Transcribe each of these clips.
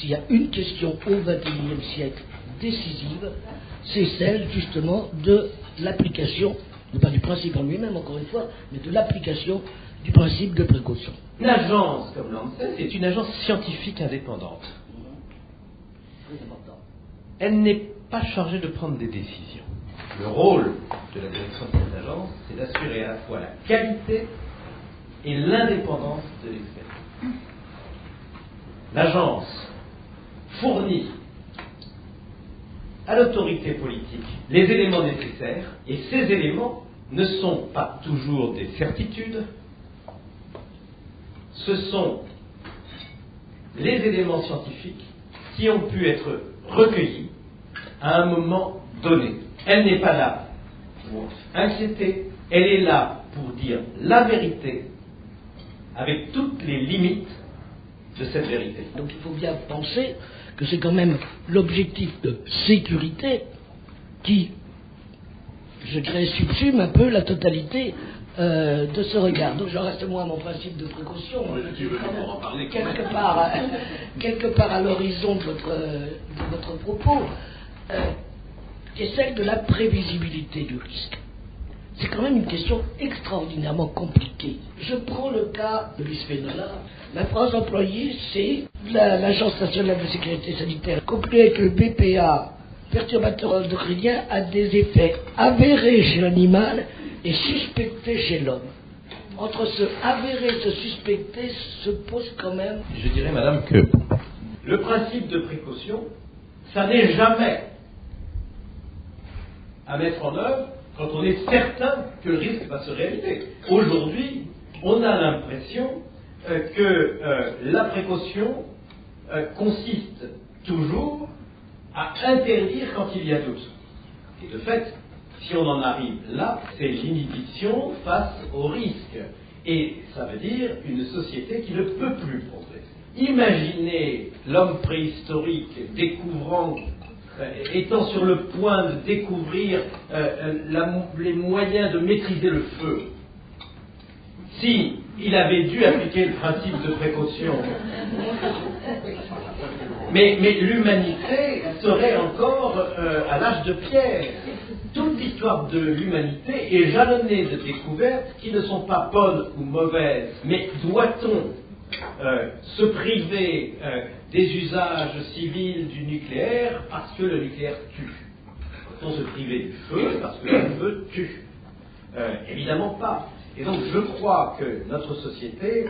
s'il y a une question au XXIe siècle décisive, c'est celle justement de l'application, non pas du principe en lui-même encore une fois, mais de l'application du principe de précaution. Une agence comme l'ANSES est une agence scientifique indépendante. Très important. Elle n'est pas chargée de prendre des décisions. Le rôle de la direction de cette agence, c'est d'assurer à la fois la qualité et l'indépendance de l'expertise. L'agence fournit à l'autorité politique les éléments nécessaires, et ces éléments ne sont pas toujours des certitudes, ce sont les éléments scientifiques qui ont pu être recueillis à un moment donné. Elle n'est pas là pour inquiéter, elle est là pour dire la vérité avec toutes les limites de cette vérité. Donc il faut bien penser que c'est quand même l'objectif de sécurité qui, je dirais, subsume un peu la totalité de ce regard. Donc j'en reste moi à mon principe de précaution, quelque part à l'horizon de votre propos, qui est celle de la prévisibilité du risque. C'est quand même une question extraordinairement compliquée. Je prends le cas de bisphénol A. La phrase employée, c'est l'Agence nationale de sécurité sanitaire conclut avec le BPA, perturbateur endocrinien, a des effets avérés chez l'animal et suspectés chez l'homme. Entre ce avéré et ce suspecté se pose quand même... Je dirais, madame, que le principe de précaution, ça n'est jamais à mettre en œuvre quand on est certain que le risque va se réaliser. Aujourd'hui, on a l'impression que la précaution consiste toujours à interdire quand il y a doute. Et de fait, si on en arrive là, c'est l'inhibition face au risque. Et ça veut dire une société qui ne peut plus progresser. Imaginez l'homme préhistorique découvrant, étant sur le point de découvrir les moyens de maîtriser le feu. Si il avait dû appliquer le principe de précaution, mais l'humanité serait encore à l'âge de pierre. Toute l'histoire de l'humanité est jalonnée de découvertes qui ne sont pas bonnes ou mauvaises, mais doit-on se priver des usages civils du nucléaire parce que le nucléaire tue? Doit-on se priver du feu parce que le feu tue? Évidemment pas. Et donc je crois que notre société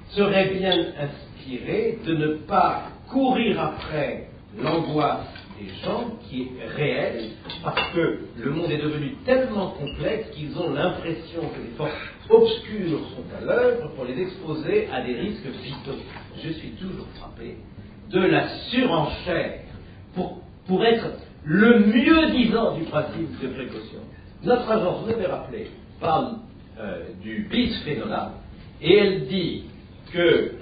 serait bien inspirée de ne pas courir après l'angoisse des gens qui est réelle, parce que le monde est devenu tellement complexe qu'ils ont l'impression que les forces obscures sont à l'œuvre pour les exposer à des risques vitaux. Je suis toujours frappé de la surenchère pour être le mieux-disant du principe de précaution. Notre agence, vous avez rappelé, parle du bisphénol A, et elle dit que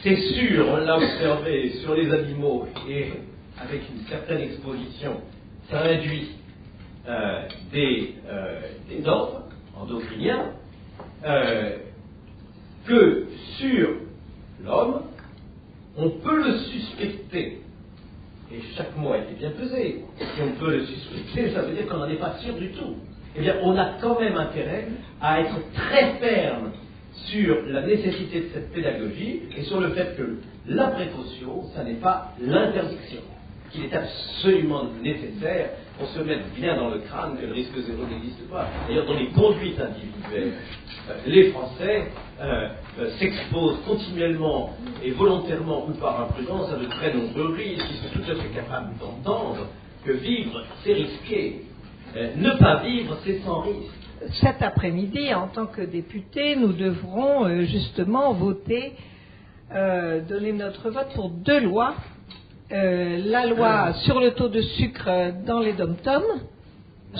c'est sûr, on l'a observé sur les animaux, et avec une certaine exposition, ça induit des dangers endocriniens, que sur l'homme, on peut le suspecter. Et chaque mot a été bien pesé. Si on peut le suspecter, ça veut dire qu'on n'en est pas sûr du tout. Eh bien, on a quand même intérêt à être très ferme sur la nécessité de cette pédagogie et sur le fait que la précaution, ça n'est pas l'interdiction, qu'il est absolument nécessaire pour se mettre bien dans le crâne que le risque zéro n'existe pas. D'ailleurs, dans les conduites individuelles, les Français s'exposent continuellement et volontairement ou par imprudence à de très nombreux risques. Ils sont tout à fait capables d'entendre que vivre, c'est risqué. Ne pas vivre, c'est sans risque. Cet après-midi, en tant que députés, nous devrons justement voter, donner notre vote pour deux lois. La loi sur le taux de sucre dans les dom-toms.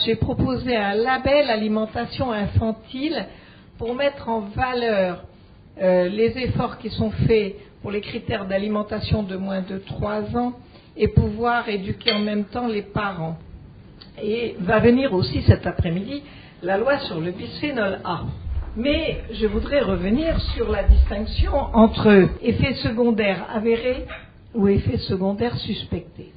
J'ai proposé un label alimentation infantile pour mettre en valeur les efforts qui sont faits pour les critères d'alimentation de moins de 3 ans et pouvoir éduquer en même temps les parents. Et va venir aussi cet après-midi la loi sur le bisphénol A. Mais je voudrais revenir sur la distinction entre effets secondaires avérés ou effets secondaires suspectés.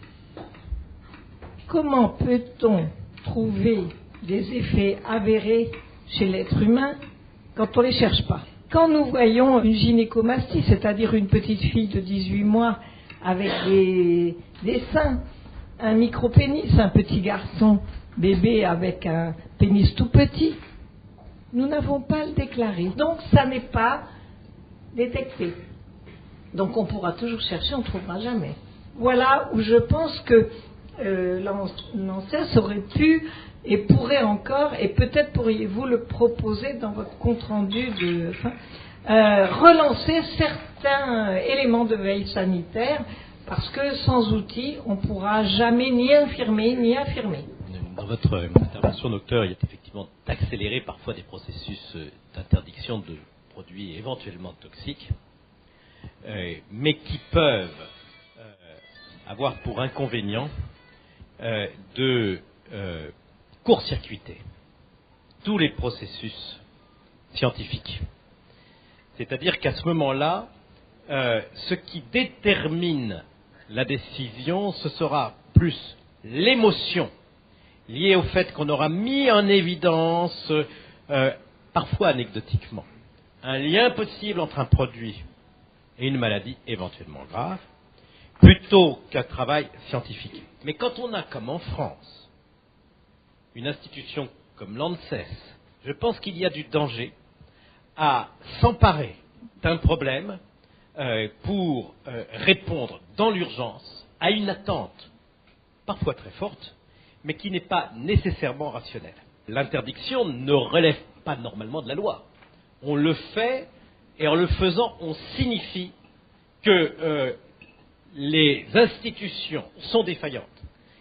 Comment peut-on trouver des effets avérés chez l'être humain quand on ne les cherche pas? Quand nous voyons une gynécomastie, c'est-à-dire une petite fille de 18 mois avec des seins, un micropénis, un petit garçon bébé avec un pénis tout petit, nous n'avons pas à le déclarer. Donc ça n'est pas détecté. Donc on pourra toujours chercher, on ne trouvera jamais. Voilà où je pense que l'ANSES aurait pu et pourrait encore, et peut-être pourriez-vous le proposer dans votre compte-rendu relancer certains éléments de veille sanitaire, parce que sans outils, on ne pourra jamais ni infirmer ni affirmer. Dans votre intervention, docteur, il y a effectivement d'accélérer parfois des processus d'interdiction de produits éventuellement toxiques, mais qui peuvent avoir pour inconvénient de court-circuiter tous les processus scientifiques. C'est-à-dire qu'à ce moment-là, ce qui détermine la décision, ce sera plus l'émotion liée au fait qu'on aura mis en évidence, parfois anecdotiquement, un lien possible entre un produit et une maladie éventuellement grave, plutôt qu'un travail scientifique. Mais quand on a, comme en France, une institution comme l'ANSES, je pense qu'il y a du danger à s'emparer d'un problème pour répondre dans l'urgence à une attente parfois très forte, mais qui n'est pas nécessairement rationnelle. L'interdiction ne relève pas normalement de la loi. On le fait, et en le faisant, on signifie que les institutions sont défaillantes.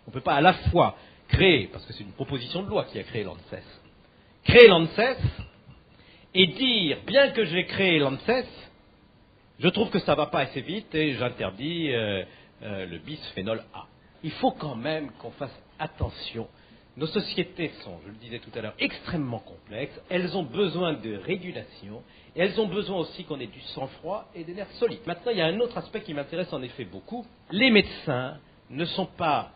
On ne peut pas à la fois créer, parce que c'est une proposition de loi qui a créé l'ANSES, créer l'ANSES et dire, bien que j'ai créé l'ANSES, je trouve que ça ne va pas assez vite et j'interdis le bisphénol A. Il faut quand même qu'on fasse attention. Nos sociétés sont, je le disais tout à l'heure, extrêmement complexes. Elles ont besoin de régulation et elles ont besoin aussi qu'on ait du sang-froid et des nerfs solides. Maintenant, il y a un autre aspect qui m'intéresse en effet beaucoup. Les médecins ne sont pas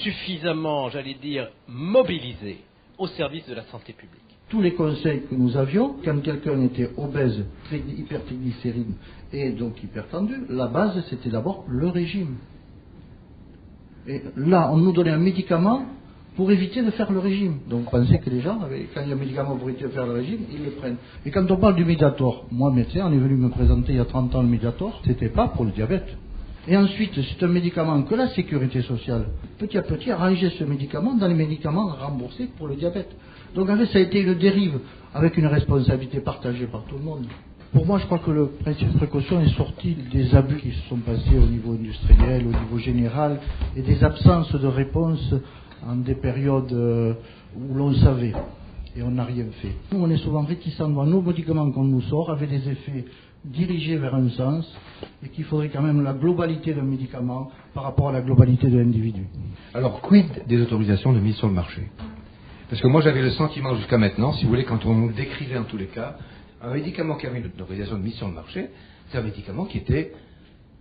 suffisamment, j'allais dire, mobilisés au service de la santé publique. Tous les conseils que nous avions, quand quelqu'un était obèse, hypertriglycéride et donc hypertendu, la base c'était d'abord le régime. Et là, on nous donnait un médicament pour éviter de faire le régime. Donc, on pensait que les gens, quand il y a un médicament pour éviter de faire le régime, ils le prennent. Et quand on parle du Mediator, moi, médecin, on est venu me présenter il y a 30 ans le Mediator, c'était pas pour le diabète. Et ensuite, c'est un médicament que la sécurité sociale, petit à petit, a rangé ce médicament dans les médicaments remboursés pour le diabète. Donc, en fait, ça a été une dérive avec une responsabilité partagée par tout le monde. Pour moi, je crois que le principe de précaution est sorti des abus qui se sont passés au niveau industriel, au niveau général, et des absences de réponse en des périodes où l'on savait, et on n'a rien fait. Nous, on est souvent réticents devant nos médicaments qu'on nous sort, avec des effets dirigés vers un sens, et qu'il faudrait quand même la globalité d'un médicament par rapport à la globalité de l'individu. Alors, quid des autorisations de mise sur le marché? Parce que moi, j'avais le sentiment jusqu'à maintenant, si vous voulez, quand on nous décrivait en tous les cas, un médicament qui avait une autorisation de mise sur le marché, c'est un médicament qui était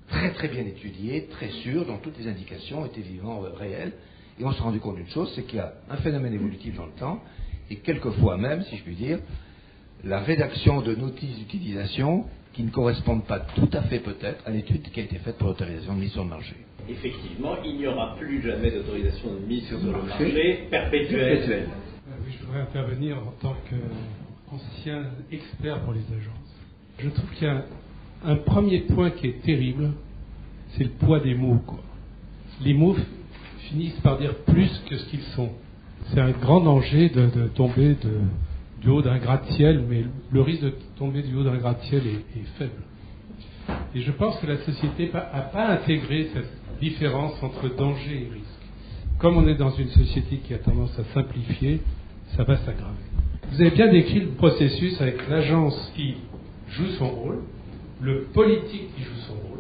très très bien étudié, très sûr, dont toutes les indications étaient vivants, réelles. Et on s'est rendu compte d'une chose, c'est qu'il y a un phénomène évolutif dans le temps, et quelquefois même, si je puis dire, la rédaction de notices d'utilisation qui ne correspondent pas tout à fait peut-être à l'étude qui a été faite pour l'autorisation de mise sur le marché. Effectivement, il n'y aura plus jamais d'autorisation de mise sur le marché perpétuelle. Oui, je voudrais intervenir en tant qu'ancien expert pour les agences. Je trouve qu'il y a un premier point qui est terrible, c'est le poids des mots, quoi. Les mots finissent par dire plus que ce qu'ils sont. C'est un grand danger de tomber du haut d'un gratte-ciel, mais le risque de tomber du haut d'un gratte-ciel est faible. Et je pense que la société n'a pas intégré cette différence entre danger et risque. Comme on est dans une société qui a tendance à simplifier, ça va s'aggraver. Vous avez bien décrit le processus avec l'agence qui joue son rôle, le politique qui joue son rôle,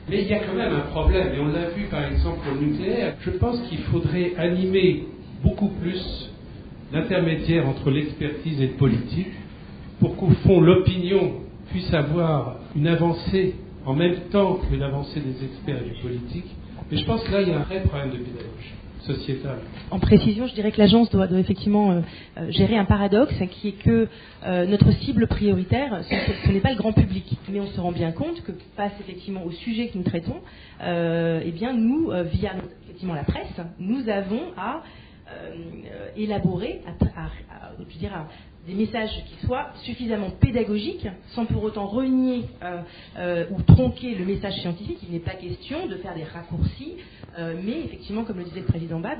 mais il y a quand même un problème, et on l'a vu par exemple au nucléaire. Je pense qu'il faudrait animer beaucoup plus l'intermédiaire entre l'expertise et le politique pour qu'au fond l'opinion puisse avoir une avancée en même temps que l'avancée des experts et du politique. Mais je pense que là, il y a un vrai problème de pédagogie sociétale. En précision, je dirais que l'agence doit effectivement gérer un paradoxe qui est que notre cible prioritaire, ce n'est pas le grand public. Mais on se rend bien compte que face effectivement au sujet que nous traitons, eh bien nous, via effectivement la presse, nous avons à élaborer, je dirais, des messages qui soient suffisamment pédagogiques, sans pour autant renier ou tronquer le message scientifique. Il n'est pas question de faire des raccourcis, mais effectivement, comme le disait le président Bas,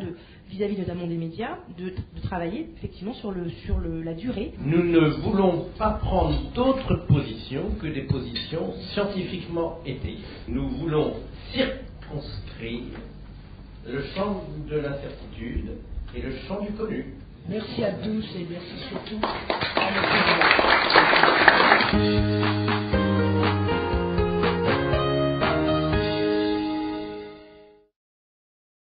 vis-à-vis notamment des médias, de travailler effectivement sur la durée. Nous ne voulons pas prendre d'autres positions que des positions scientifiquement étayées. Nous voulons circonscrire le champ de l'incertitude et le champ du connu. Merci à tous et merci surtout à notre